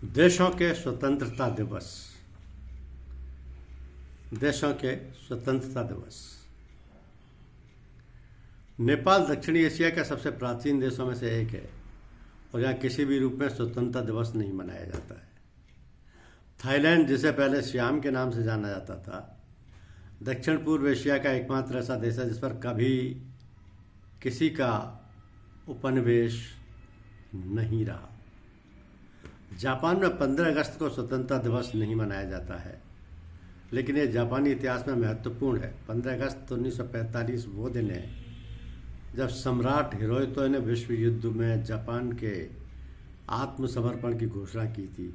देशों के स्वतंत्रता दिवस। देशों के स्वतंत्रता दिवस। नेपाल दक्षिणी एशिया का सबसे प्राचीन देशों में से एक है और यहाँ किसी भी रूप में स्वतंत्रता दिवस नहीं मनाया जाता है। थाईलैंड, जिसे पहले सियाम के नाम से जाना जाता था, दक्षिण पूर्व एशिया का एकमात्र ऐसा देश है जिस पर कभी किसी का उपनिवेश नहीं रहा। जापान में 15 अगस्त को स्वतंत्रता दिवस नहीं मनाया जाता है, लेकिन ये जापानी इतिहास में महत्वपूर्ण है। 15 अगस्त 1945 वो दिन है जब सम्राट हिरोहितो ने विश्व युद्ध में जापान के आत्मसमर्पण की घोषणा की थी,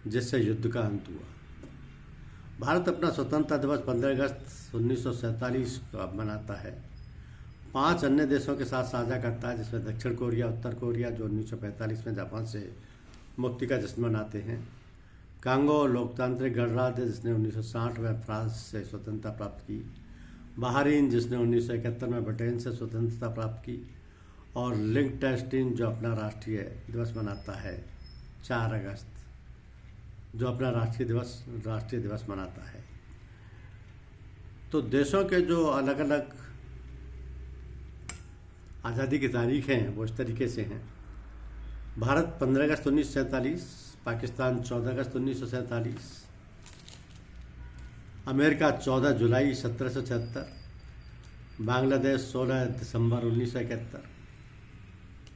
जिससे युद्ध का अंत हुआ। भारत अपना स्वतंत्रता दिवस 15 अगस्त 1947 को मनाता है। 5 अन्य देशों के साथ साझा करता है, जिसमें दक्षिण कोरिया, उत्तर कोरिया जो 1945 में जापान से मुक्ति का जश्न मनाते हैं, कांगो लोकतांत्रिक गणराज्य जिसने 1960 में फ्रांस से स्वतंत्रता प्राप्त की, बहरीन जिसने 1971 में ब्रिटेन से स्वतंत्रता प्राप्त की, और लिंकटेस्टीन जो अपना राष्ट्रीय दिवस मनाता है 4 अगस्त, जो अपना राष्ट्रीय दिवस मनाता है। तो देशों के जो अलग अलग आज़ादी की तारीखें हैं वो इस तरीके से हैं। भारत 15 अगस्त 1947, पाकिस्तान 14 अगस्त 1947, अमेरिका 14 जुलाई 1776, बांग्लादेश 16 दिसंबर 1971,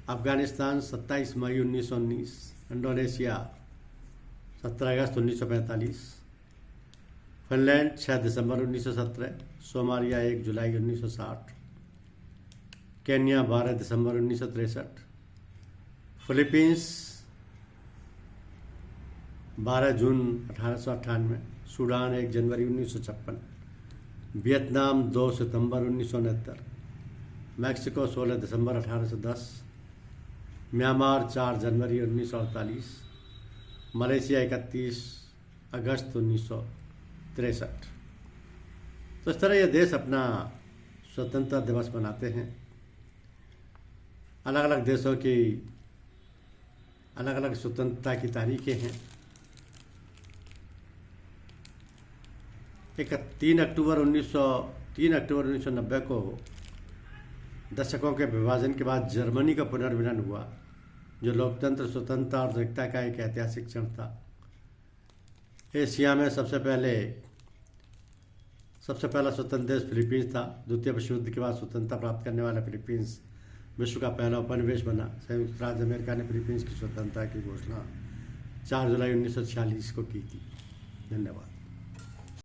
अफगानिस्तान 27 मई 1919, इंडोनेशिया 17 अगस्त 1945, फिनलैंड 6 दिसंबर 1917, सोमालिया 1 जुलाई 1960, केन्या 12 दिसंबर 1963, फिलीपींस 12 जून 1898, सूडान 1 जनवरी 1956, वियतनाम 2 सितंबर 1969, मैक्सिको 16 दिसंबर 1810, म्यांमार 4 जनवरी 1948, मलेशिया 31 अगस्त 1963। तो इस तरह ये देश अपना स्वतंत्रता दिवस मनाते हैं। अलग अलग देशों की अलग अलग स्वतंत्रता की तारीखें हैं। 3 अक्टूबर 1990 को दशकों के विभाजन के बाद जर्मनी का पुनर्मिलन हुआ, जो लोकतंत्र, स्वतंत्रता और एकता का एक ऐतिहासिक क्षण था। एशिया में सबसे पहला स्वतंत्र देश फिलीपींस था। द्वितीय विश्व युद्ध के बाद स्वतंत्रता प्राप्त करने वाला फिलीपींस विश्व का पहला उपनिवेश बना। संयुक्त राज्य अमेरिका ने फिलीपींस की स्वतंत्रता की घोषणा 4 जुलाई 1946 को की थी। धन्यवाद।